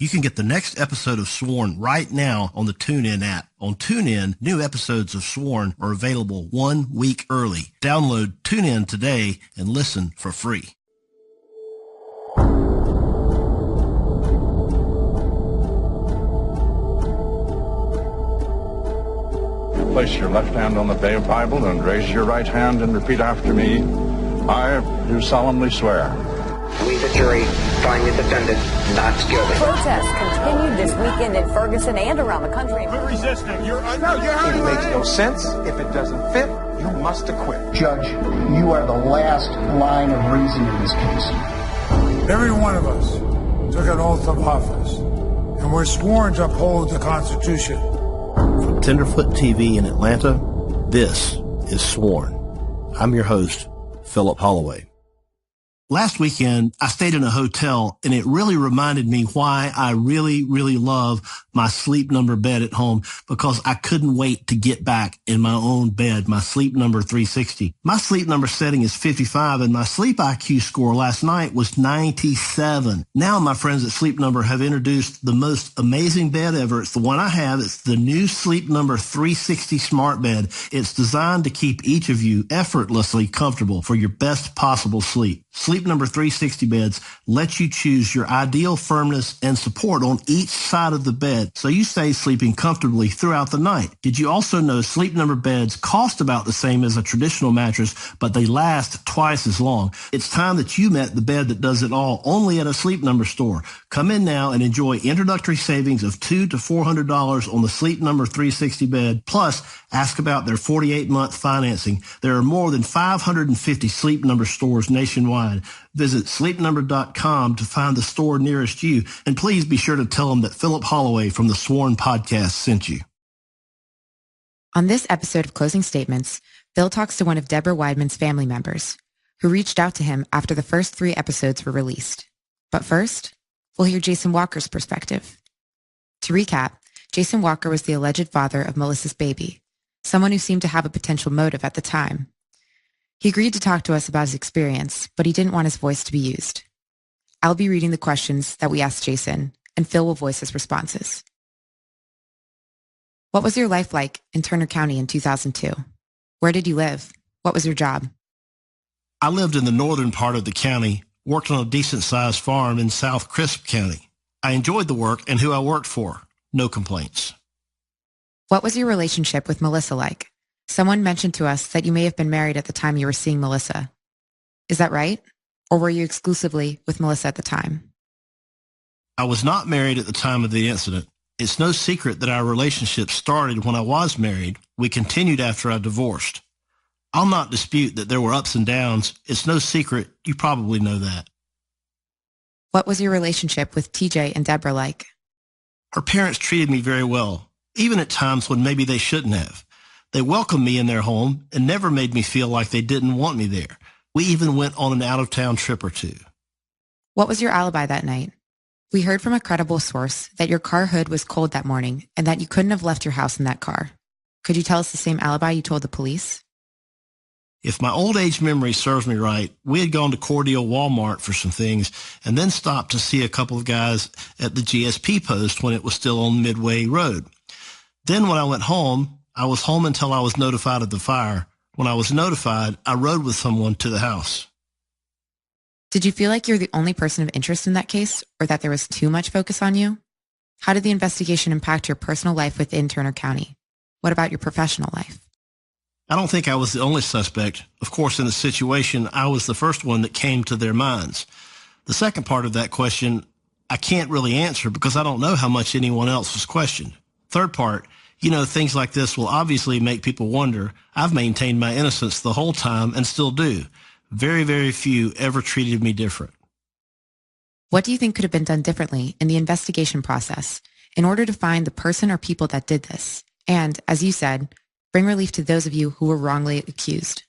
You can get the next episode of Sworn right now on the TuneIn app. On TuneIn, new episodes of Sworn are available 1 week early. Download TuneIn today and listen for free. Place your left hand on the Bible and raise your right hand and repeat after me. I do solemnly swear. We, the jury, find the defendant not guilty. Protests continued this weekend in Ferguson and around the country. We're resisting. It makes no sense. If it doesn't fit, you must acquit. Judge, you are the last line of reason in this case. Every one of us took an oath of office, and we're sworn to uphold the Constitution. From Tenderfoot TV in Atlanta, this is Sworn. I'm your host, Philip Holloway. Last weekend, I stayed in a hotel, and it really reminded me why I really, really love my Sleep Number bed at home, because I couldn't wait to get back in my own bed, my Sleep Number 360. My Sleep Number setting is 55, and my Sleep IQ score last night was 97. Now my friends at Sleep Number have introduced the most amazing bed ever. It's the one I have. It's the new Sleep Number 360 smart bed. It's designed to keep each of you effortlessly comfortable for your best possible sleep. Sleep Number 360 beds let you choose your ideal firmness and support on each side of the bed, so you stay sleeping comfortably throughout the night. Did you also know Sleep Number beds cost about the same as a traditional mattress, but they last twice as long? It's time that you met the bed that does it all, only at a Sleep Number store. Come in now and enjoy introductory savings of $200 to $400 on the Sleep Number 360 bed. Plus, ask about their 48-month financing. There are more than 550 Sleep Number stores nationwide. Visit sleepnumber.com to find the store nearest you, and please be sure to tell them that Philip Holloway from the Sworn podcast sent you. On this episode of Closing Statements, Phil talks to one of Deborah Widemans' family members, who reached out to him after the first 3 episodes were released. But first, we'll hear Jason Walker's perspective. To recap, Jason Walker was the alleged father of Melissa's baby, someone who seemed to have a potential motive at the time. He agreed to talk to us about his experience, but he didn't want his voice to be used. I'll be reading the questions that we asked Jason, and Phil will voice his responses. What was your life like in Turner County in 2002? Where did you live? What was your job? I lived in the northern part of the county, worked on a decent-sized farm in South Crisp County. I enjoyed the work and who I worked for. No complaints. What was your relationship with Melissa like? Someone mentioned to us that you may have been married at the time you were seeing Melissa. Is that right? Or were you exclusively with Melissa at the time? I was not married at the time of the incident. It's no secret that our relationship started when I was married. We continued after I divorced. I'll not dispute that there were ups and downs. It's no secret. You probably know that. What was your relationship with TJ and Deborah like? Her parents treated me very well, even at times when maybe they shouldn't have. They welcomed me in their home and never made me feel like they didn't want me there. We even went on an out-of-town trip or two. What was your alibi that night? We heard from a credible source that your car hood was cold that morning and that you couldn't have left your house in that car. Could you tell us the same alibi you told the police? If my old age memory serves me right, we had gone to Cordial Walmart for some things and then stopped to see a couple of guys at the GSP post when it was still on Midway Road. Then when I went home, I was home until I was notified of the fire. When I was notified, I rode with someone to the house. Did you feel like you're the only person of interest in that case, or that there was too much focus on you? How did the investigation impact your personal life within Turner County? What about your professional life? I don't think I was the only suspect. Of course, in the situation, I was the first one that came to their minds. The second part of that question, I can't really answer because I don't know how much anyone else was questioned. Third part, things like this will obviously make people wonder. I've maintained my innocence the whole time and still do. Very, very few ever treated me different. What do you think could have been done differently in the investigation process in order to find the person or people that did this? And, as you said, bring relief to those of you who were wrongly accused.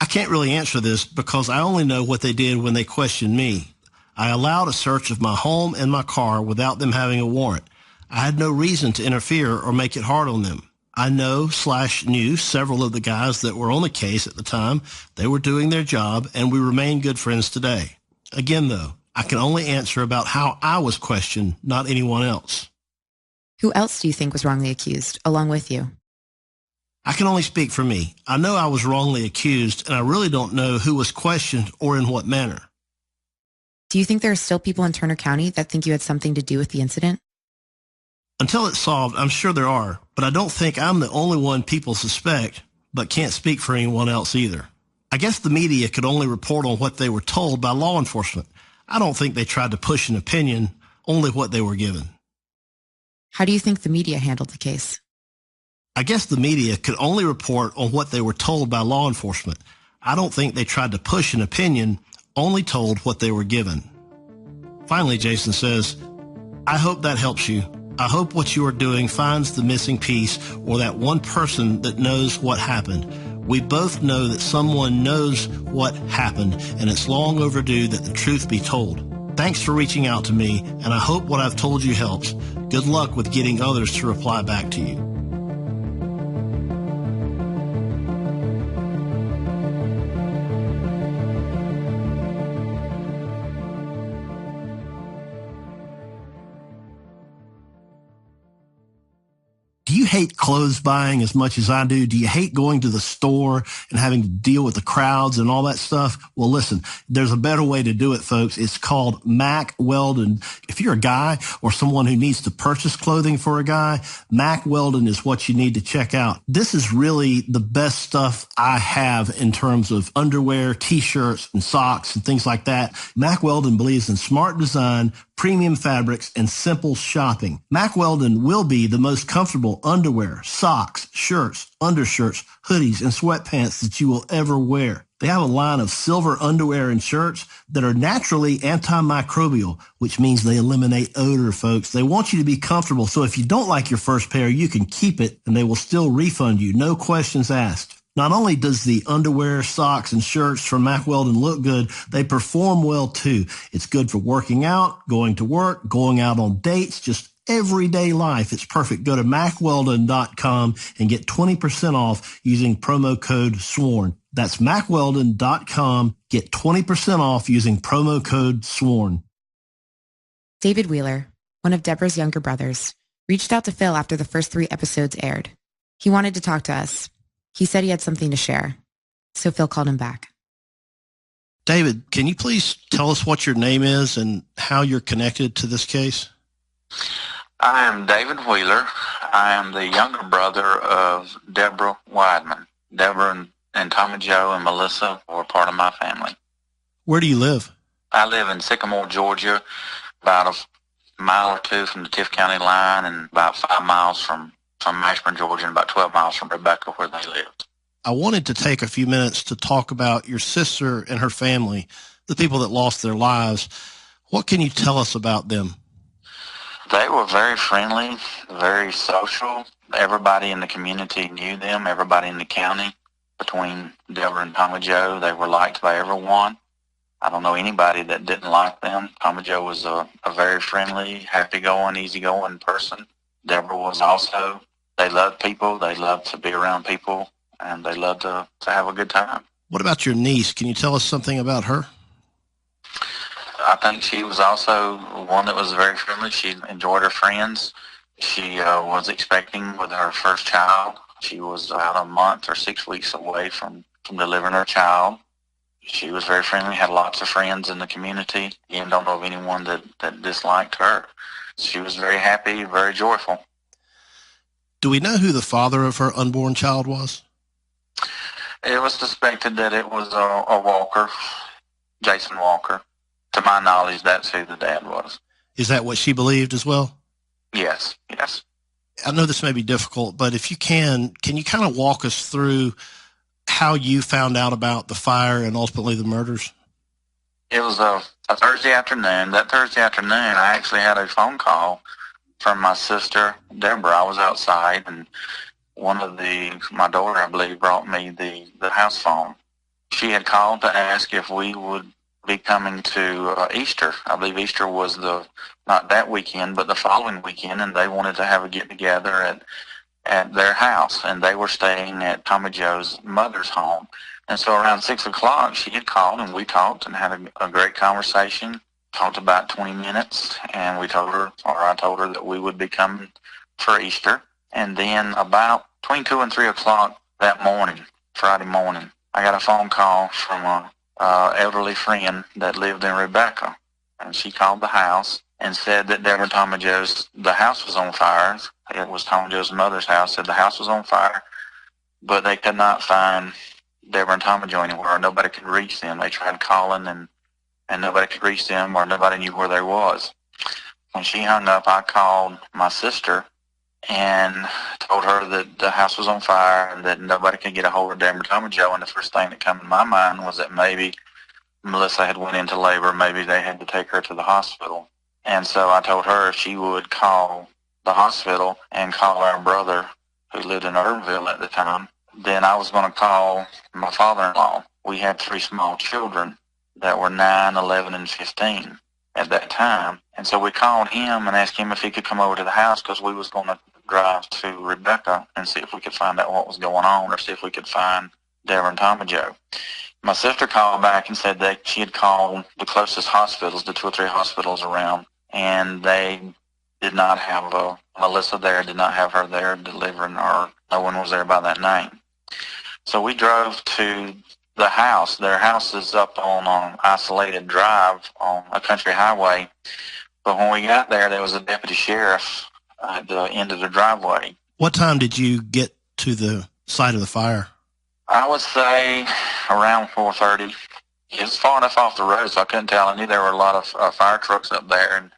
I can't really answer this because I only know what they did when they questioned me. I allowed a search of my home and my car without them having a warrant. I had no reason to interfere or make it hard on them. I knew several of the guys that were on the case at the time. They were doing their job, and we remain good friends today. Again, though, I can only answer about how I was questioned, not anyone else. Who else do you think was wrongly accused, along with you? I can only speak for me. I know I was wrongly accused, and I really don't know who was questioned or in what manner. Do you think there are still people in Turner County that think you had something to do with the incident? Until it's solved, I'm sure there are, but I don't think I'm the only one people suspect, but can't speak for anyone else either. I guess the media could only report on what they were told by law enforcement. I don't think they tried to push an opinion, only what they were given. How do you think the media handled the case? I guess the media could only report on what they were told by law enforcement. I don't think they tried to push an opinion, only told what they were given. Finally, Jason says, I hope that helps you. I hope what you are doing finds the missing piece or that one person that knows what happened. We both know that someone knows what happened, and it's long overdue that the truth be told. Thanks for reaching out to me, and I hope what I've told you helps. Good luck with getting others to reply back to you. Do you hate clothes buying as much as I do? Do you hate going to the store and having to deal with the crowds and all that stuff? Well, listen, there's a better way to do it, folks. It's called Mack Weldon. If you're a guy or someone who needs to purchase clothing for a guy, Mack Weldon is what you need to check out. This is really the best stuff I have in terms of underwear, t-shirts, and socks and things like that. Mack Weldon believes in smart design, premium fabrics, and simple shopping. Mack Weldon will be the most comfortable underwear, socks, shirts, undershirts, hoodies, and sweatpants that you will ever wear. They have a line of silver underwear and shirts that are naturally antimicrobial, which means they eliminate odor, folks. They want you to be comfortable, so if you don't like your first pair, you can keep it, and they will still refund you, no questions asked. Not only does the underwear, socks, and shirts from Mack Weldon look good, they perform well too. It's good for working out, going to work, going out on dates, just everyday life. It's perfect. Go to MackWeldon.com and get 20% off using promo code SWORN. That's MackWeldon.com. Get 20% off using promo code SWORN. David Wheeler, one of Deborah's younger brothers, reached out to Phil after the first 3 episodes aired. He wanted to talk to us. He said he had something to share, so Phil called him back. David, can you please tell us what your name is and how you're connected to this case? I am David Wheeler. I am the younger brother of Deborah Widemans. Deborah and Tommy Joe and Melissa were part of my family. Where do you live? I live in Sycamore, Georgia, about a mile or 2 from the Tift County line and about 5 miles from Ashburn, Georgia, and about 12 miles from Rebecca, where they lived. I wanted to take a few minutes to talk about your sister and her family, the people that lost their lives. What can you tell us about them? They were very friendly, very social. Everybody in the community knew them, everybody in the county. Between Deborah and Tommy Joe, they were liked by everyone. I don't know anybody that didn't like them. Tommy Joe was a very friendly, happy-going, easy-going person. Deborah was also. They loved people, they loved to be around people, and they loved to have a good time. What about your niece? Can you tell us something about her? I think she was also one that was very friendly. She enjoyed her friends. She was expecting with her first child. She was about a month or 6 weeks away from delivering her child. She was very friendly, had lots of friends in the community. Again, don't know of anyone that disliked her. She was very happy, very joyful. Do we know who the father of her unborn child was? It was suspected that it was a Walker, Jason Walker. To my knowledge, that's who the dad was. Is that what she believed as well? Yes. I know this may be difficult, but if you can you kind of walk us through how you found out about the fire and ultimately the murders? It was a Thursday afternoon. That Thursday afternoon, I actually had a phone call from my sister, Deborah. I was outside, and my daughter, I believe, brought me the house phone. She had called to ask if we would be coming to Easter. I believe Easter was not that weekend, but the following weekend, and they wanted to have a get-together at their house, and they were staying at Tommy Joe's mother's home. And so around 6 o'clock, she had called, and we talked and had a great conversation. talked about 20 minutes, and I told her that we would be coming for Easter. And then about between 2 and 3 o'clock that morning, Friday morning, I got a phone call from a elderly friend that lived in Rebecca. And she called the house and said that Deborah and Tommy Joe's, the house was on fire. It was Tommy Joe's mother's house. Said the house was on fire, but they could not find Deborah and Tommy Joe anywhere. Nobody could reach them. They tried calling, and nobody could reach them, or nobody knew where they was. When she hung up, I called my sister and told her that the house was on fire and that nobody could get a hold of Deborah and Tommy Joe. And the first thing that came to my mind was that maybe Melissa had went into labor. Maybe they had to take her to the hospital. And so I told her if she would call the hospital and call our brother, who lived in Irville at the time, then I was going to call my father-in-law. We had 3 small children that were 9, 11, and 15 at that time. And so we called him and asked him if he could come over to the house, because we was going to drive to Rebecca and see if we could find out what was going on, or see if we could find Deborah and Tommy Joe. My sister called back and said that she had called the closest hospitals, the 2 or 3 hospitals around, and they did not have Melissa there, did not have her there delivering, or no one was there by that name. So we drove to the house. Their house is up on an isolated drive on a country highway. But when we got there, there was a deputy sheriff at the end of the driveway. What time did you get to the site of the fire? I would say around 4:30. It was far enough off the road, so I couldn't tell. I knew there were a lot of fire trucks up there, and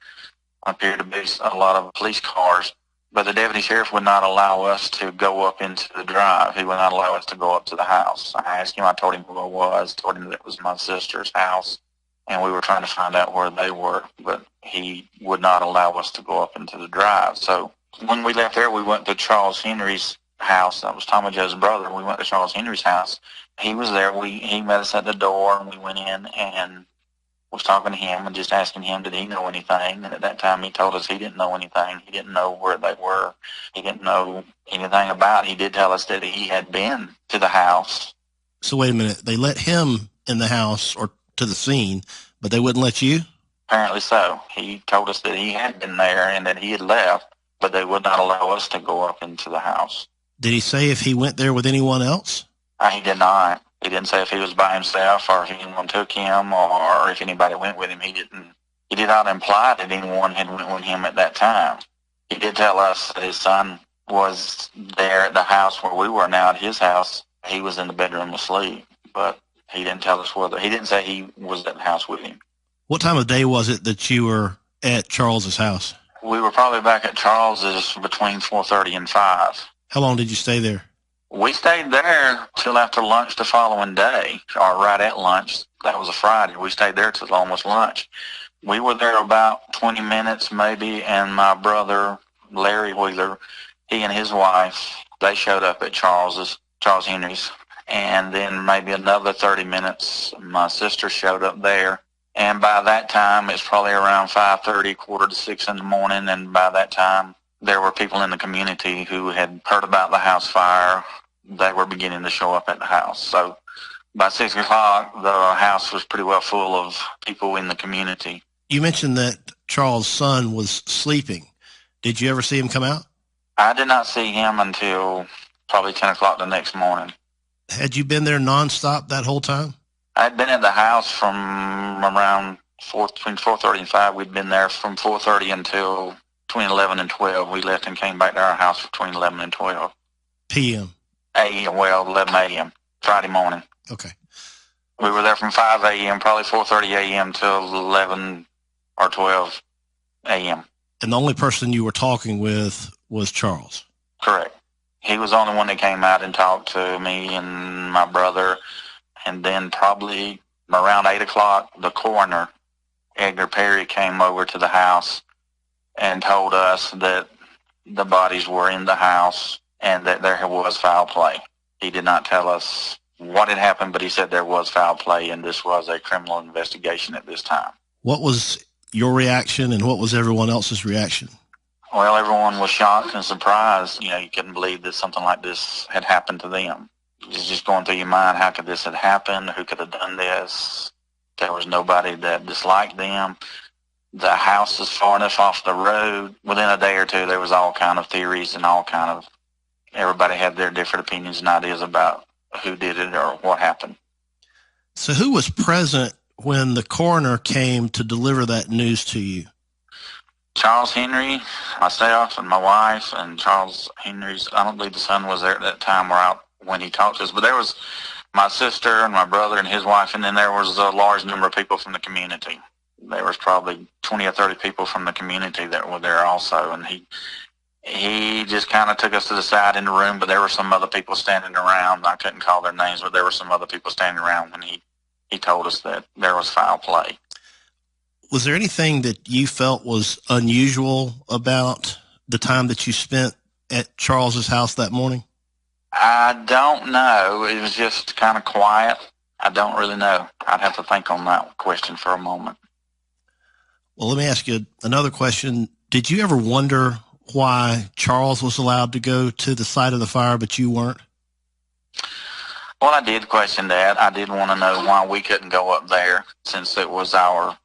appeared to be a lot of police cars. But the deputy sheriff would not allow us to go up into the drive. He would not allow us to go up to the house. I asked him, I told him who I was, told him that it was my sister's house, and we were trying to find out where they were, but he would not allow us to go up into the drive. So when we left there, we went to Charles Henry's house. That was Tommy Joe's brother. We went to Charles Henry's house. He was there. He met us at the door, and we went in and was talking to him and just asking him, did he know anything? And at that time, he told us he didn't know anything. He didn't know where they were. He didn't know anything about it. He did tell us that he had been to the house. So wait a minute. They let him in the house or to the scene, but they wouldn't let you? Apparently so. He told us that he had been there and that he had left, but they would not allow us to go up into the house. Did he say if he went there with anyone else? He did not. He didn't say if he was by himself or if anyone took him or if anybody went with him. He did not imply that anyone had went with him at that time. He did tell us that his son was there at the house where we were now, at his house. He was in the bedroom asleep, but he didn't tell us whether. He didn't say he was at the house with him. What time of day was it that you were at Charles's house? We were probably back at Charles's between 4:30 and 5. How long did you stay there? We stayed there till after lunch the following day, or right at lunch. That was a Friday. We stayed there till almost lunch. We were there about 20 minutes maybe, and my brother, Larry Wheeler, he and his wife, they showed up at Charles Henry's. And then maybe another 30 minutes, my sister showed up there. And by that time, it's probably around 5:30, 5:45 in the morning, and by that time, there were people in the community who had heard about the house fire. They were beginning to show up at the house. So by 6 o'clock, the house was pretty well full of people in the community. You mentioned that Charles' son was sleeping. Did you ever see him come out? I did not see him until probably 10 o'clock the next morning. Had you been there nonstop that whole time? I'd been at the house from around between 4:30 and 5. We'd been there from 4:30 until between 11 and 12. We left and came back to our house between 11 and 12. P.M.? 11 a.m. Friday morning. Okay. We were there from 5 a.m., probably 4:30 a.m. till 11 or 12 a.m. And the only person you were talking with was Charles? Correct. He was the only one that came out and talked to me and my brother. And then probably around 8 o'clock, the coroner, Edgar Perry, came over to the house and told us that the bodies were in the house and that there was foul play. He did not tell us what had happened, but he said there was foul play and this was a criminal investigation at this time. What was your reaction and what was everyone else's reaction? Well, everyone was shocked and surprised. You know, you couldn't believe that something like this had happened to them. It was just going through your mind, how could this have happened? Who could have done this? There was nobody that disliked them. the house is far enough off the road. Within a day or two, there was all kind of theories and everybody had their different opinions and ideas about who did it or what happened. So who was present when the coroner came to deliver that news to you? Charles Henry, myself, and my wife, and Charles Henry's, I don't believe the son was there at that time or out when he talked to us, but there was my sister and my brother and his wife, and then there was a large number of people from the community. There was probably 20 or 30 people from the community that were there also, and he just kind of took us to the side in the room, but there were some other people standing around. I couldn't call their names, but there were some other people standing around when he told us that there was foul play. Was there anything that you felt was unusual about the time that you spent at Charles's house that morning? I don't know. It was just kind of quiet. I don't really know. I'd have to think on that question for a moment. Well, let me ask you another question. Did you ever wonder why Charles was allowed to go to the site of the fire, but you weren't? Well, I did question that. I did want to know why we couldn't go up there, since it was our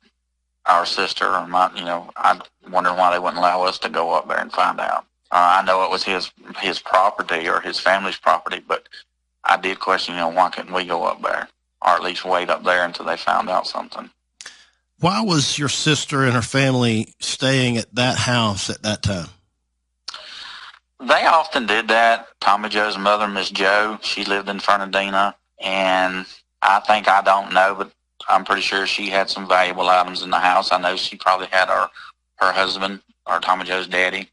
sister and my, I wondered why they wouldn't allow us to go up there and find out. I know it was his property or his family's property, but I did question, why couldn't we go up there, or at least wait up there until they found out something. Why was your sister and her family staying at that house at that time? They often did that. Tommy Joe's mother, Miss Joe, she lived in Fernandina, and I don't know, but I'm pretty sure she had some valuable items in the house. I know she probably had her husband, or Tommy Joe's daddy,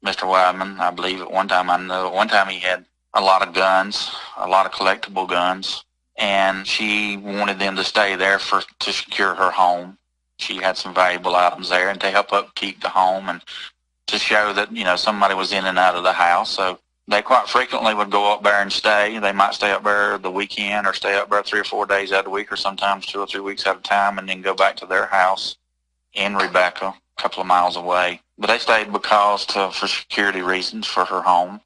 Mr. Widemans. I believe at one time he had a lot of guns, a lot of collectible guns, and she wanted them to stay there to secure her home. She had some valuable items there, and to help upkeep the home and to show that, somebody was in and out of the house. So they quite frequently would go up there and stay. They might stay up there the weekend or stay up there 3 or 4 days out of the week, or sometimes 2 or 3 weeks at a time, and then go back to their house in Rebecca, a couple of miles away. But they stayed for security reasons for her home.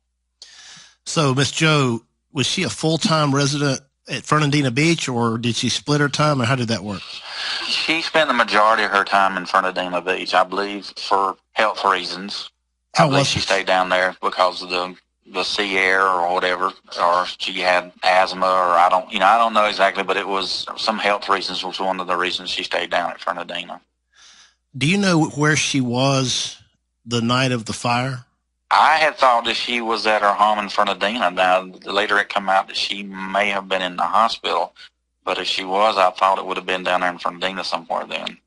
So Miss Joe, was she a full-time resident at Fernandina Beach, or did she split her time, or how did that work? She spent the majority of her time in Fernandina Beach, I believe, for health reasons. She stayed down there because of the sea air or whatever, or she had asthma, or I don't know exactly, but it was some health reasons was one of the reasons she stayed down at Fernandina. Do you know where she was the night of the fire? I had thought that she was at her home in Fernandina. Now, later it came out that she may have been in the hospital, but if she was, I thought it would have been down there in Fernandina somewhere then.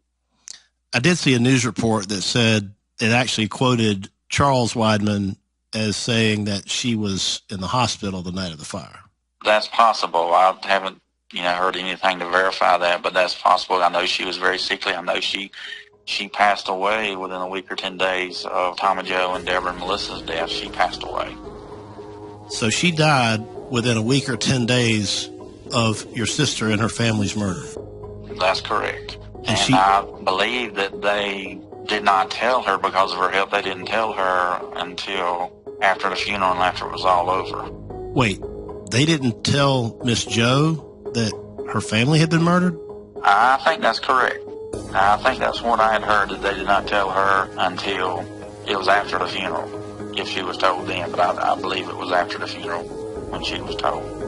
I did see a news report that said it actually quoted Charles Widemans as saying that she was in the hospital the night of the fire. That's possible. I haven't, heard anything to verify that, but that's possible. I know she was very sickly. I know she passed away within a week or 10 days of Tommy Joe and Deborah and Melissa's death. She passed away. So she died within a week or 10 days of your sister and her family's murder. That's correct. And I believe that they did not tell her because of her health. They didn't tell her until after the funeral and after it was all over. Wait, they didn't tell Miss Joe that her family had been murdered? I think that's correct. I think that's what I had heard, that they did not tell her until it was after the funeral, if she was told then, but I believe it was after the funeral when she was told.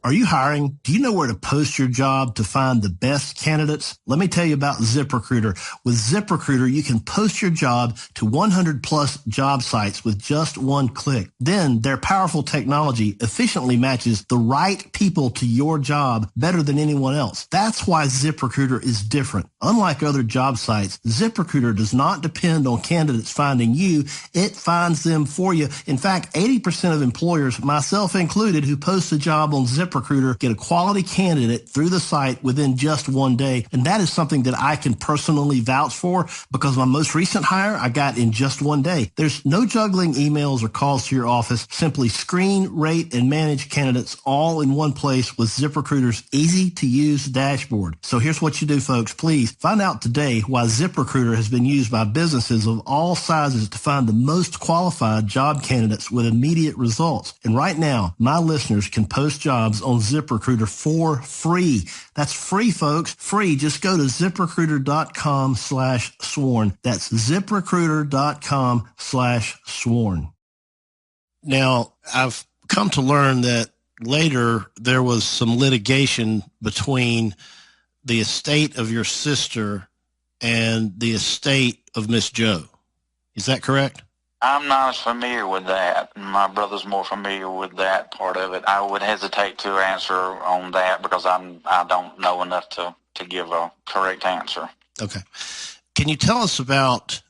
Are you hiring? Do you know where to post your job to find the best candidates? Let me tell you about ZipRecruiter. With ZipRecruiter, you can post your job to 100 plus job sites with just one click. Then their powerful technology efficiently matches the right people to your job better than anyone else. That's why ZipRecruiter is different. Unlike other job sites, ZipRecruiter does not depend on candidates finding you. It finds them for you. In fact, 80% of employers, myself included, who post a job on ZipRecruiter ZipRecruiter, get a quality candidate through the site within just one day. And that is something that I can personally vouch for because my most recent hire I got in just one day. There's no juggling emails or calls to your office. Simply screen, rate, and manage candidates all in one place with ZipRecruiter's easy-to-use dashboard. So here's what you do, folks. Please find out today why ZipRecruiter has been used by businesses of all sizes to find the most qualified job candidates with immediate results. And right now, my listeners can post jobs on ZipRecruiter for free. That's free, folks. Free. Just go to ZipRecruiter.com/sworn. That's ZipRecruiter.com/sworn. Now, I've come to learn that later there was some litigation between the estate of your sister and the estate of Miss Joe. Is that correct? I'm not as familiar with that. My brother's more familiar with that part of it. I would hesitate to answer on that because I don't know enough to give a correct answer. Okay. Can you tell us about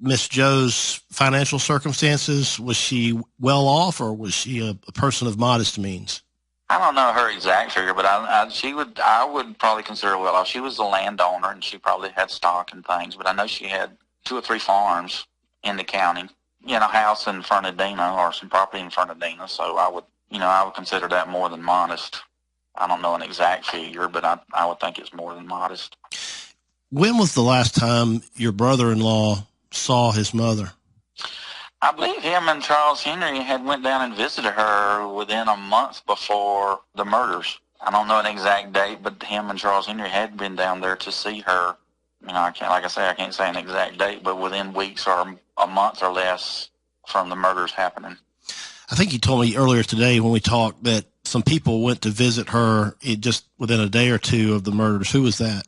Miss Joe's financial circumstances? Was she well off, or was she a person of modest means? I don't know her exact figure, but I would probably consider her well off. She was a landowner, and she probably had stock and things, but I know she had 2 or 3 farms in the county. A house in Fernandina or some property in Fernandina. So I would consider that more than modest. I don't know an exact figure, but I would think it's more than modest. When was the last time your brother-in-law saw his mother? I believe him and Charles Henry had went down and visited her within a month before the murders. I don't know an exact date, but him and Charles Henry had been down there to see her. I can't say an exact date, but within weeks or a month or less from the murders happening. I think you told me earlier today when we talked that some people went to visit her just within a day or two of the murders. Who was that?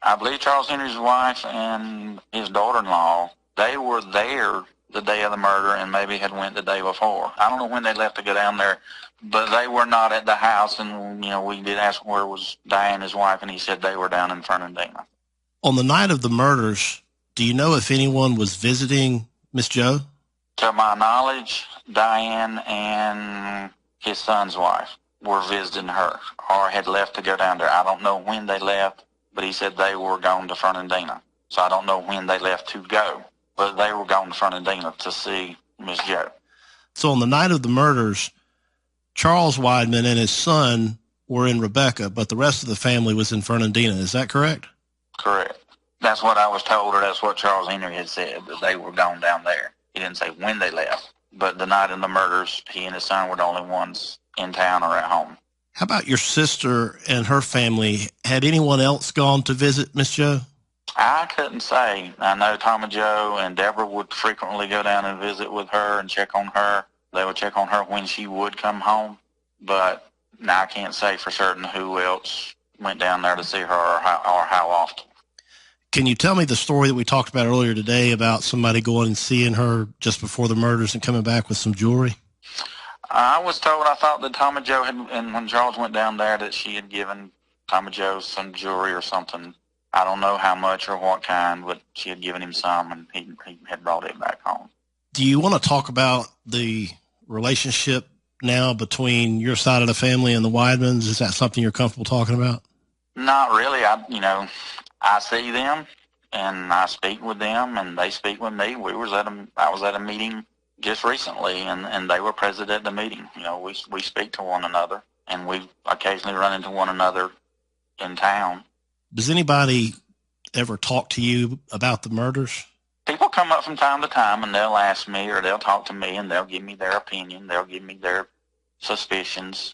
I believe Charles Henry's wife and his daughter-in-law. They were there the day of the murder and maybe had went the day before. I don't know when they left to go down there, but they were not at the house. And, we did ask where was Diane, his wife, and he said they were down in Fernandina. On the night of the murders, do you know if anyone was visiting Miss Joe? To my knowledge, Diane and his son's wife were visiting her or had left to go down there. I don't know when they left, but he said they were going to Fernandina. So I don't know when they left to go, but they were going to Fernandina to see Miss Joe. So on the night of the murders, Charles Wideman and his son were in Rebecca, but the rest of the family was in Fernandina. Is that correct? Correct. That's what I was told, or that's what Charles Henry had said, that they were going down there. He didn't say when they left, but the night of the murders, he and his son were the only ones in town or at home. How about your sister and her family? Had anyone else gone to visit Miss Joe? I couldn't say. I know Tom and Joe and Deborah would frequently go down and visit with her and check on her. They would check on her when she would come home, but now I can't say for certain who else went down there to see her or how often. Can you tell me the story that we talked about earlier today about somebody going and seeing her just before the murders and coming back with some jewelry? I was told, I thought that Tom and Joe had, and when Charles went down there, that she had given Tom and Joe some jewelry or something. I don't know how much or what kind, but she had given him some, and he had brought it back home. Do you want to talk about the relationship now between your side of the family and the Widemans? Is that something you're comfortable talking about? Not really. I see them, and I speak with them, and they speak with me. I was at a meeting just recently, and they were present at the meeting. We speak to one another, and we occasionally run into one another in town. Does anybody ever talk to you about the murders? People come up from time to time, and they'll ask me, or they'll talk to me, and they'll give me their opinion. They'll give me their suspicions.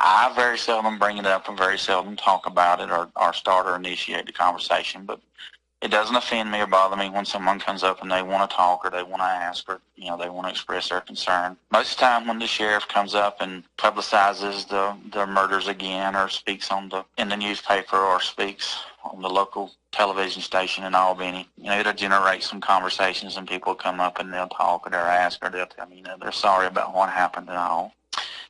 I very seldom bring it up and very seldom talk about it or start or initiate the conversation, but it doesn't offend me or bother me when someone comes up and they want to talk or they want to ask or, they want to express their concern. Most of the time when the sheriff comes up and publicizes the murders again or speaks in the newspaper or speaks on the local television station in Albany, it'll generate some conversations and people come up and they'll talk or they'll ask or they'll tell me, they're sorry about what happened and all.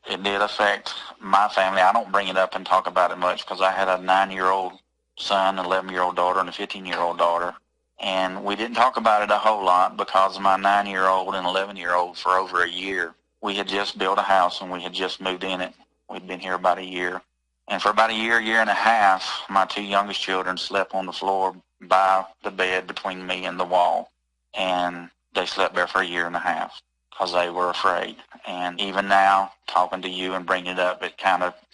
It did affect my family. I don't bring it up and talk about it much because I had a 9-year-old son, an 11-year-old daughter, and a 15-year-old daughter. And we didn't talk about it a whole lot because my 9-year-old and 11-year-old for over a year, we had just built a house and we had just moved in it We'd been here about a year. And for about a year and a half, my two youngest children slept on the floor by the bed between me and the wall. And they slept there for a year and a half because they were afraid. And even now, talking to you and bringing it up,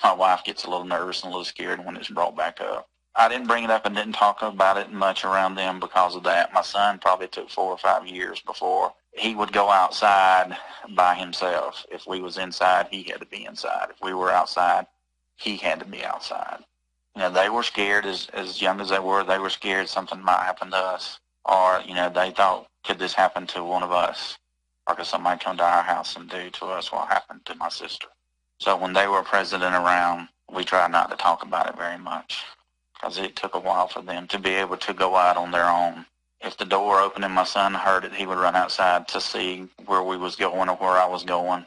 my wife gets a little nervous and a little scared when it's brought back up. I didn't bring it up and didn't talk about it much around them because of that. My son probably took 4 or 5 years before he would go outside by himself. If we was inside, he had to be inside. If we were outside, he had to be outside. They were scared as young as they were scared something might happen to us. Or, they thought, could this happen to one of us? Or could somebody come to our house and do to us what happened to my sister? So when they were present and around, we tried not to talk about it very much because it took a while for them to be able to go out on their own. If the door opened and my son heard it, he would run outside to see where we was going or where I was going.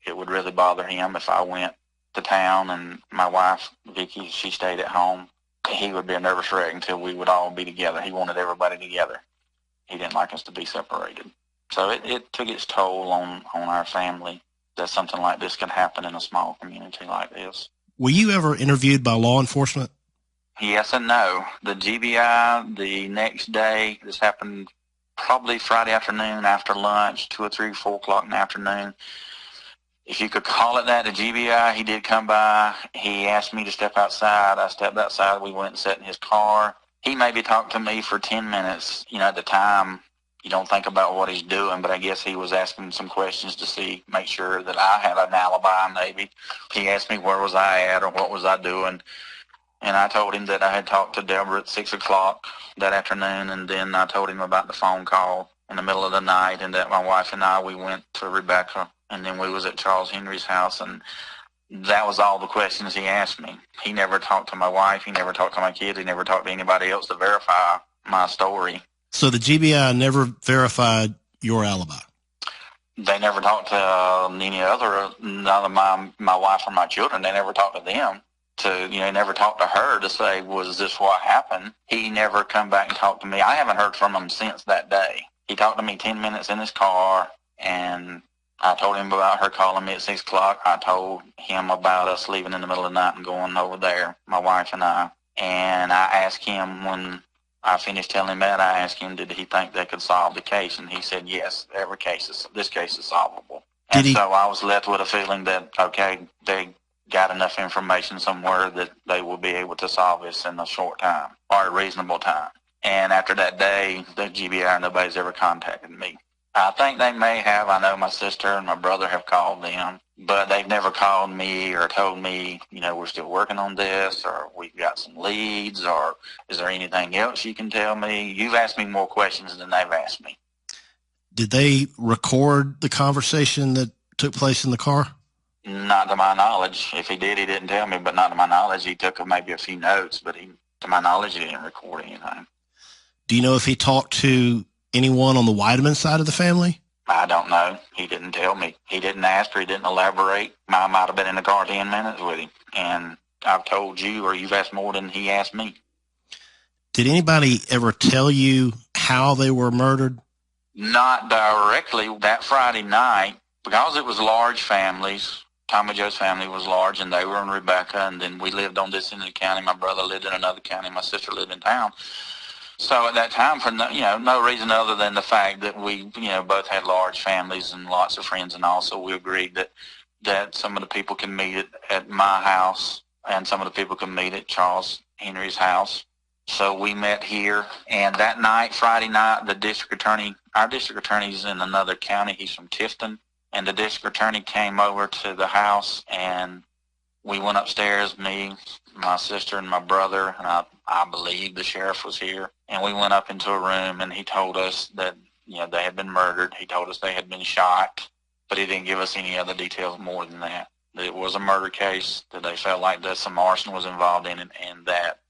It would really bother him if I went to town and my wife, Vicky, she stayed at home. He would be a nervous wreck until we would all be together. He wanted everybody together. He didn't like us to be separated. So it took its toll on our family that something like this could happen in a small community like this. Were you ever interviewed by law enforcement? Yes and no. The GBI, the next day, this happened probably Friday afternoon after lunch, 2 or 3, 4 o'clock in the afternoon. If you could call it that, the GBI, he did come by. He asked me to step outside. I stepped outside. We went and sat in his car. He maybe talked to me for 10 minutes. At the time, you don't think about what he's doing, but I guess he was asking some questions to make sure that I had an alibi maybe. He asked me where was I at or what was I doing. And I told him that I had talked to Deborah at 6 o'clock that afternoon, and then I told him about the phone call in the middle of the night and that my wife and I, we went to Rebecca, and then we was at Charles Henry's house, and that was all the questions he asked me. He never talked to my wife. He never talked to my kids. He never talked to anybody else to verify my story. So the GBI never verified your alibi? They never talked to none of my wife or my children. They never talked to them. Never talked to her to say, was this what happened? He never come back and talked to me. I haven't heard from him since that day. He talked to me 10 minutes in his car, and I told him about her calling me at 6 o'clock. I told him about us leaving in the middle of the night and going over there, my wife and I. And I asked him when I finished telling him that, I asked him, did he think they could solve the case? And he said, yes, this case is solvable. So I was left with a feeling that, okay, they got enough information somewhere that they will be able to solve this in a short time or a reasonable time. And after that day, the GBI, nobody's ever contacted me. I think they may have. I know my sister and my brother have called them, but they've never called me or told me, we're still working on this, or we've got some leads, or is there anything else you can tell me? You've asked me more questions than they've asked me. Did they record the conversation that took place in the car? Not to my knowledge. If he did, he didn't tell me, but not to my knowledge. He took maybe a few notes, but to my knowledge, he didn't record anything. Do you know if he talked to anyone on the Widemans side of the family? I don't know. He didn't tell me. He didn't ask or he didn't elaborate. I might have been in the car 10 minutes with him, and I've told you, or you've asked more than he asked me. Did anybody ever tell you how they were murdered? Not directly. That Friday night, because it was large families, Tommy Joe's family was large, and they were in Rebecca, and then we lived on this end of the county. My brother lived in another county. My sister lived in town. So at that time, for no reason other than the fact that we, both had large families and lots of friends, and also we agreed that some of the people can meet at my house, and some of the people can meet at Charles Henry's house. So we met here, and that night, Friday night, our district attorney's in another county. He's from Tifton. And the district attorney came over to the house, and we went upstairs, me, my sister, and my brother, and I believe the sheriff was here. And we went up into a room, and he told us that, they had been murdered. He told us they had been shot, but he didn't give us any other details more than that. That it was a murder case, that they felt like that some arson was involved in it, and that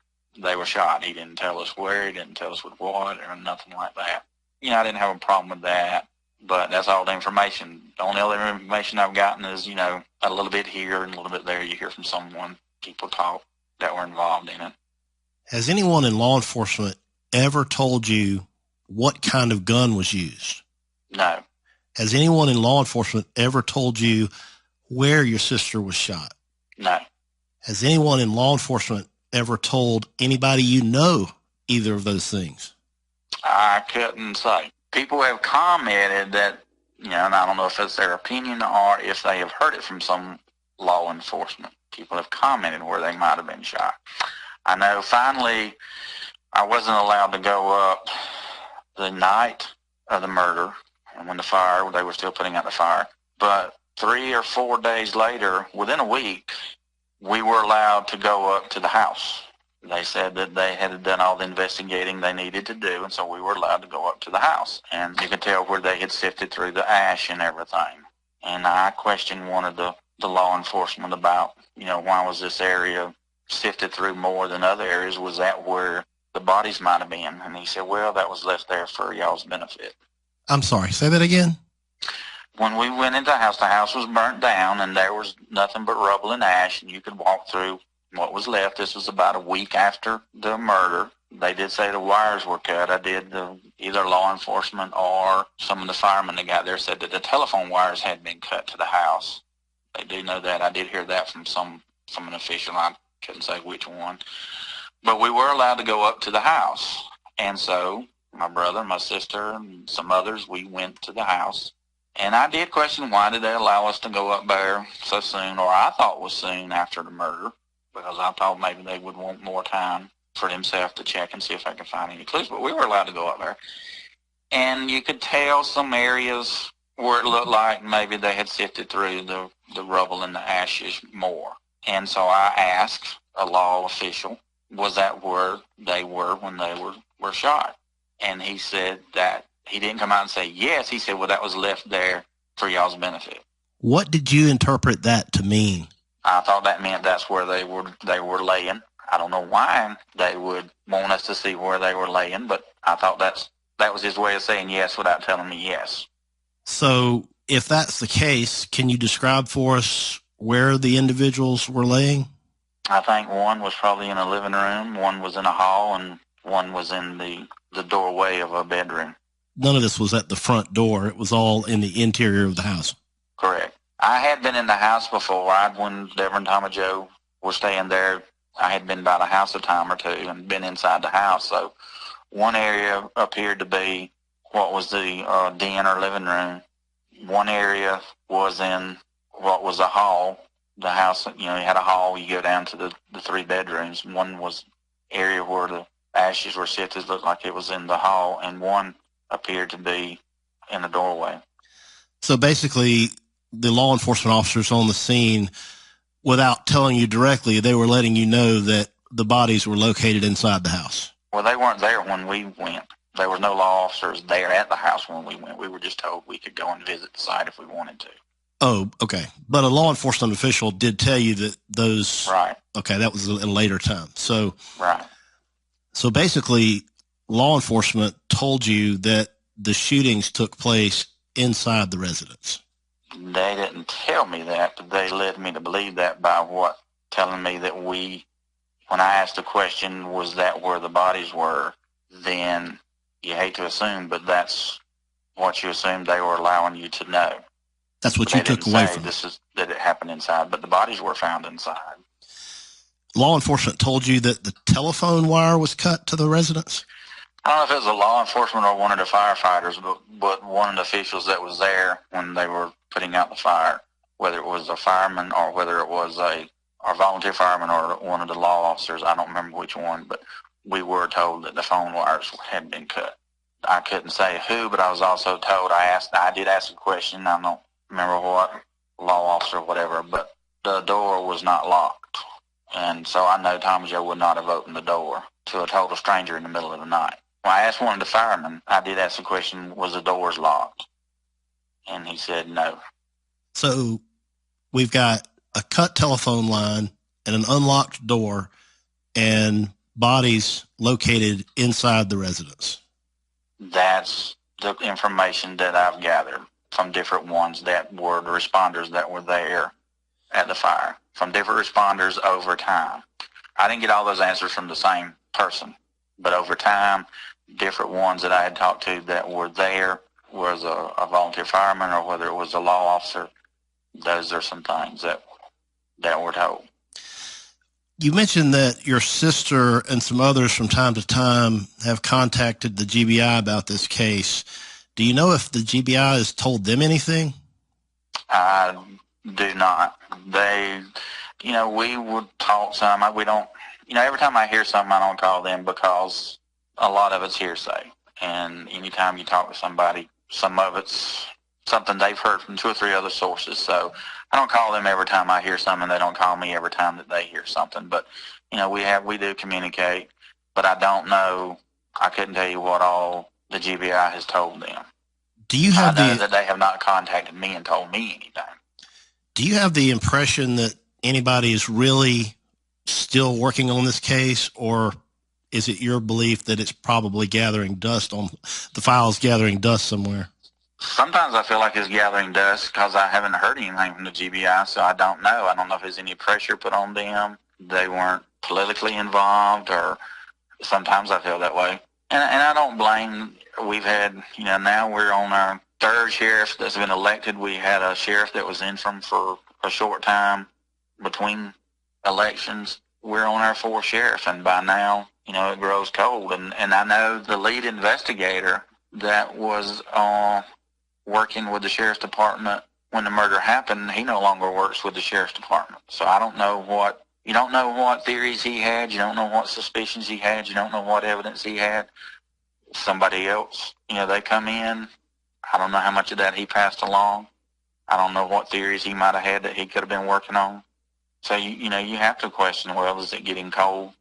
they were shot. He didn't tell us where, he didn't tell us with what, or nothing like that. I didn't have a problem with that. But that's all the information. The only other information I've gotten is, a little bit here and a little bit there. You hear from people talk that were involved in it. Has anyone in law enforcement ever told you what kind of gun was used? No. Has anyone in law enforcement ever told you where your sister was shot? No. Has anyone in law enforcement ever told anybody you know either of those things? I couldn't say. People have commented that, and I don't know if it's their opinion or if they have heard it from some law enforcement. People have commented where they might have been shot. I know finally I wasn't allowed to go up the night of the murder, and when they were still putting out the fire. But 3 or 4 days later, within a week, we were allowed to go up to the house. They said that they had done all the investigating they needed to do, and so we were allowed to go up to the house. And you could tell where they had sifted through the ash and everything. And I questioned one of the law enforcement about, why was this area sifted through more than other areas? Was that where the bodies might have been? And he said, well, that was left there for y'all's benefit. I'm sorry, say that again? When we went into the house was burnt down, and there was nothing but rubble and ash, and you could walk through what was left. This was about a week after the murder. They did say the wires were cut. Either law enforcement or some of the firemen that got there said that the telephone wires had been cut to the house. They do know that. I did hear that from an official. I couldn't say which one. But we were allowed to go up to the house. And so my brother, my sister, and some others, we went to the house. And I did question why did they allow us to go up there so soon, or I thought was soon after the murder, because I thought maybe they would want more time for themselves to check and see if they could find any clues. But we were allowed to go up there. And you could tell some areas where it looked like maybe they had sifted through the rubble and the ashes more. And so I asked a law official, was that where they were when they were shot? And he said that he didn't come out and say yes. He said, well, that was left there for y'all's benefit. What did you interpret that to mean? I thought that meant that's where they were laying. I don't know why they would want us to see where they were laying, but I thought that was his way of saying yes without telling me yes. So if that's the case, can you describe for us where the individuals were laying? I think one was probably in a living room, one was in a hall, and one was in the doorway of a bedroom. None of this was at the front door. It was all in the interior of the house. Correct. I had been in the house before. When Deborah and Tom and Joe were staying there, I had been by the house a time or two and been inside the house. So one area appeared to be what was the den or living room. One area was in what was a hall. The house, you had a hall. You go down to the 3 bedrooms. One was area where the ashes were sifted, looked like it was in the hall, and one appeared to be in the doorway. So basically, the law enforcement officers on the scene, without telling you directly, they were letting you know that the bodies were located inside the house. Well, they weren't there when we went. There was no law officers there at the house when we went. We were just told we could go and visit the site if we wanted to. Oh, okay. But a law enforcement official did tell you that those... Right. Okay, that was a later time. So, right. So basically, law enforcement told you that the shootings took place inside the residence. They didn't tell me that, but they led me to believe that by telling me that when I asked the question, was that where the bodies were, then you hate to assume, but that's what you assumed they were allowing you to know. That's what you took away from it. That it happened inside, but the bodies were found inside. Law enforcement told you that the telephone wire was cut to the residence? I don't know if it was a law enforcement or one of the firefighters, but one of the officials that was there when they were putting out the fire, whether it was a fireman or whether it was a volunteer fireman or one of the law officers, I don't remember which one, but we were told that the phone wires had been cut. I couldn't say who, but I was also told, I did ask a question, I don't remember what law officer or whatever, but the door was not locked. And so I know Tom and Joe would not have opened the door to a total stranger in the middle of the night. When I asked one of the firemen, I did ask the question, was the doors locked? And he said no. So we've got a cut telephone line and an unlocked door and bodies located inside the residence. That's the information that I've gathered from different ones that were the responders that were there at the fire, from different responders over time. I didn't get all those answers from the same person, but over time, different ones that I had talked to that were there, was a volunteer fireman or whether it was a law officer, those are some things that were told. You mentioned that your sister and some others from time to time have contacted the GBI about this case. Do you know if the GBI has told them anything? I do not. They, we would talk some. We don't, every time I hear something, I don't call them because a lot of it's hearsay. And anytime you talk to somebody, some of it's something they've heard from 2 or 3 other sources. So I don't call them every time I hear something. They don't call me every time that they hear something. But, we do communicate. But I don't know. I couldn't tell you what all the GBI has told them. Do you have I know that they have not contacted me and told me anything. Do you have the impression that anybody is really still working on this case, or is it your belief that it's probably gathering dust on the files, gathering dust somewhere? Sometimes I feel like it's gathering dust because I haven't heard anything from the GBI, so I don't know. I don't know if there's any pressure put on them. They weren't politically involved, or sometimes I feel that way. And I don't blame. We've had, now we're on our 3rd sheriff that's been elected. We had a sheriff that was interim for a short time between elections. We're on our 4th sheriff, and by now, it grows cold. And I know the lead investigator that was working with the sheriff's department when the murder happened, he no longer works with the sheriff's department. So I don't know you don't know what theories he had. You don't know what suspicions he had. You don't know what evidence he had. Somebody else, they come in. I don't know how much of that he passed along. I don't know what theories he might have had that he could have been working on. So, you have to question, well, is it getting cold?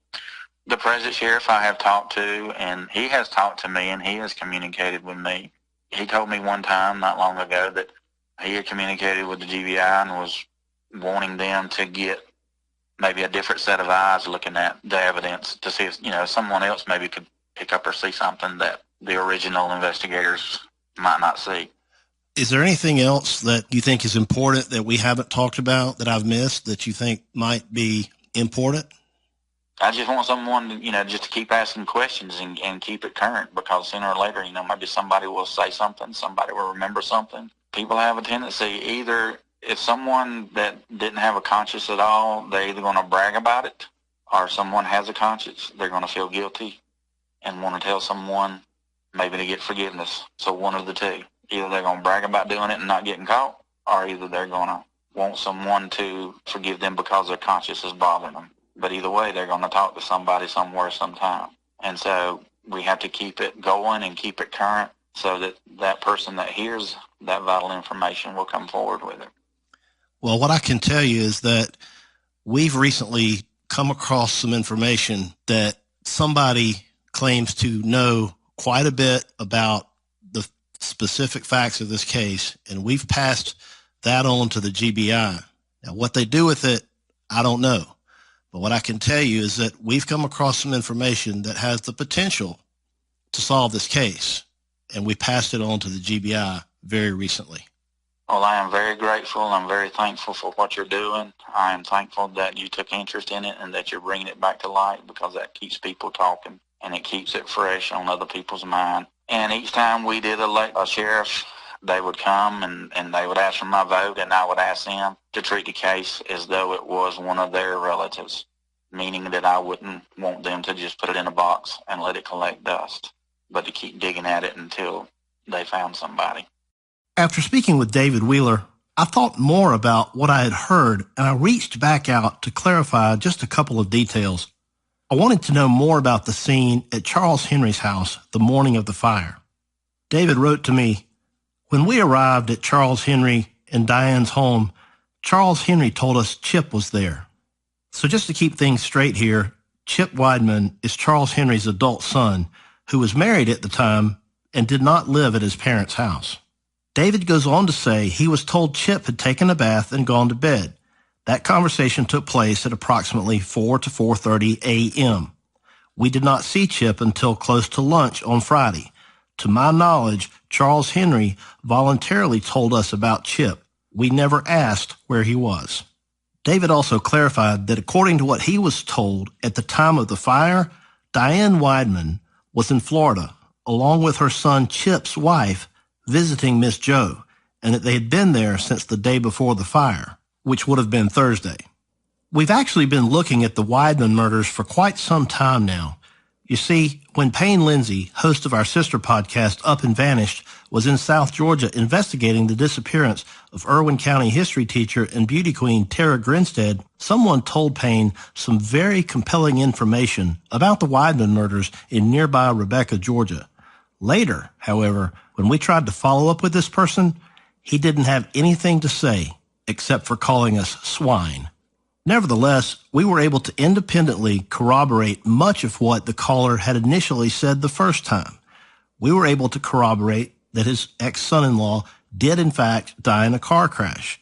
The present sheriff I have talked to, and he has talked to me, and he has communicated with me. He told me one time not long ago that he had communicated with the GBI and was wanting them to get maybe a different set of eyes looking at the evidence to see if, someone else maybe could pick up or see something that the original investigators might not see. Is there anything else that you think is important that we haven't talked about that I've missed that you think might be important? I just want someone to, just to keep asking questions and keep it current, because sooner or later, maybe somebody will say something, somebody will remember something. People have a tendency, either if someone that didn't have a conscience at all, they're either going to brag about it, or someone has a conscience, they're going to feel guilty and want to tell someone maybe to get forgiveness. So one of the two. Either they're going to brag about doing it and not getting caught, or either they're going to want someone to forgive them because their conscience is bothering them. But either way, they're going to talk to somebody somewhere sometime. And so we have to keep it going and keep it current so that that person that hears that vital information will come forward with it. Well, what I can tell you is that we've recently come across some information that somebody claims to know quite a bit about the specific facts of this case, and we've passed that on to the GBI. Now, what they do with it, I don't know. But what I can tell you is that we've come across some information that has the potential to solve this case, and we passed it on to the GBI very recently. Well, I am very grateful. I'm very thankful for what you're doing. I am thankful that you took interest in it and that you're bringing it back to light, because that keeps people talking and it keeps it fresh on other people's mind. And each time we did elect a sheriff, they would come and they would ask for my vote, and I would ask them to treat the case as though it was one of their relatives, meaning that I wouldn't want them to just put it in a box and let it collect dust, but to keep digging at it until they found somebody. After speaking with David Wheeler, I thought more about what I had heard, and I reached back out to clarify just a couple of details. I wanted to know more about the scene at Charles Henry's house the morning of the fire. David wrote to me, "When we arrived at Charles Henry and Diane's home, Charles Henry told us Chip was there." So just to keep things straight here, Chip Wideman is Charles Henry's adult son, who was married at the time and did not live at his parents' house. David goes on to say he was told Chip had taken a bath and gone to bed. That conversation took place at approximately 4 to 4:30 a.m. We did not see Chip until close to lunch on Friday. To my knowledge, Charles Henry voluntarily told us about Chip. We never asked where he was. David also clarified that according to what he was told at the time of the fire, Diane Wideman was in Florida, along with her son Chip's wife, visiting Miss Jo, and that they had been there since the day before the fire, which would have been Thursday. We've actually been looking at the Wideman murders for quite some time now. You see, when Payne Lindsay, host of our sister podcast Up and Vanished, was in South Georgia investigating the disappearance of Irwin County history teacher and beauty queen Tara Grinstead, someone told Payne some very compelling information about the Wideman murders in nearby Rebecca, Georgia. Later, however, when we tried to follow up with this person, he didn't have anything to say except for calling us swine. Nevertheless, we were able to independently corroborate much of what the caller had initially said the first time. We were able to corroborate that his ex-son-in-law did in fact die in a car crash.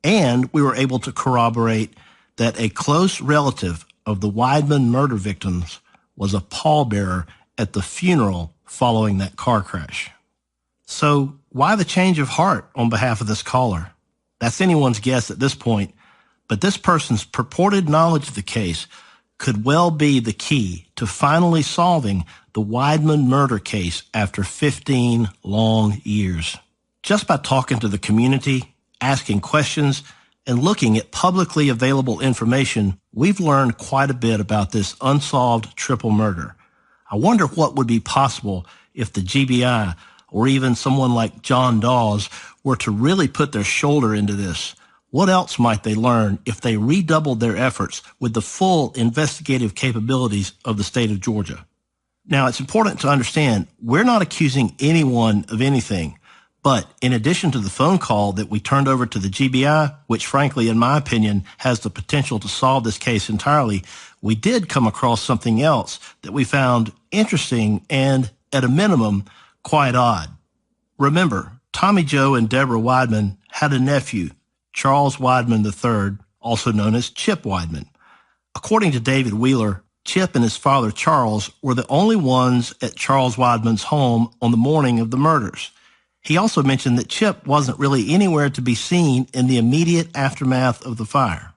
And we were able to corroborate that a close relative of the Wideman murder victims was a pallbearer at the funeral following that car crash. So why the change of heart on behalf of this caller? That's anyone's guess at this point. But this person's purported knowledge of the case could well be the key to finally solving the Wideman murder case after 15 long years. Just by talking to the community, asking questions, and looking at publicly available information, we've learned quite a bit about this unsolved triple murder. I wonder what would be possible if the GBI or even someone like John Dawes were to really put their shoulder into this. What else might they learn if they redoubled their efforts with the full investigative capabilities of the state of Georgia? Now, it's important to understand we're not accusing anyone of anything, but in addition to the phone call that we turned over to the GBI, which frankly, in my opinion, has the potential to solve this case entirely, we did come across something else that we found interesting and, at a minimum, quite odd. Remember, Tommy Joe and Deborah Wideman had a nephew, Charles Wideman III, also known as Chip Wideman. According to David Wheeler, Chip and his father Charles were the only ones at Charles Wideman's home on the morning of the murders. He also mentioned that Chip wasn't really anywhere to be seen in the immediate aftermath of the fire.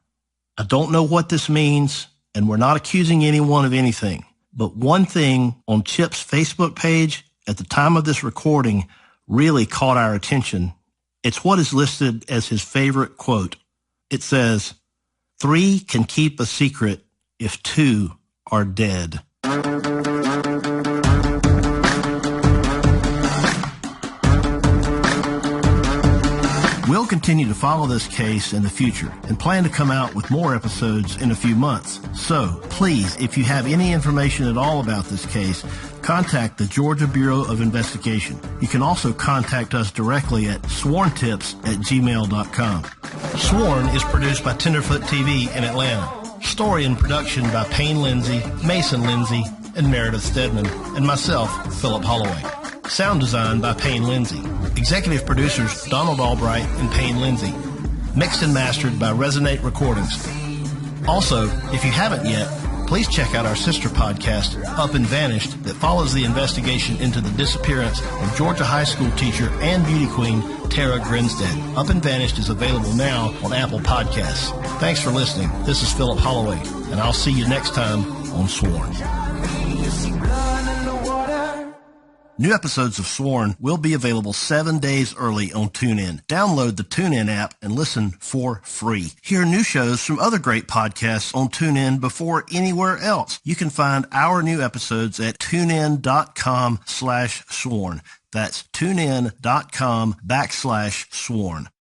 I don't know what this means, and we're not accusing anyone of anything, but one thing on Chip's Facebook page at the time of this recording really caught our attention. It's what is listed as his favorite quote. It says, "3 can keep a secret if 2 are dead." We'll continue to follow this case in the future and plan to come out with more episodes in a few months. So please, if you have any information at all about this case, contact the Georgia Bureau of Investigation. You can also contact us directly at sworntips@gmail.com. Sworn is produced by Tenderfoot TV in Atlanta. Story and production by Payne Lindsay, Mason Lindsay, and Meredith Stedman, and myself, Philip Holloway. Sound design by Payne Lindsay. Executive producers Donald Albright and Payne Lindsay. Mixed and mastered by Resonate Recordings. Also, if you haven't yet, please check out our sister podcast, Up and Vanished, that follows the investigation into the disappearance of Georgia high school teacher and beauty queen Tara Grinstead. Up and Vanished is available now on Apple Podcasts. Thanks for listening. This is Philip Holloway, and I'll see you next time on Sworn. New episodes of Sworn will be available 7 days early on TuneIn. Download the TuneIn app and listen for free. Hear new shows from other great podcasts on TuneIn before anywhere else. You can find our new episodes at tunein.com/sworn. That's tunein.com/sworn.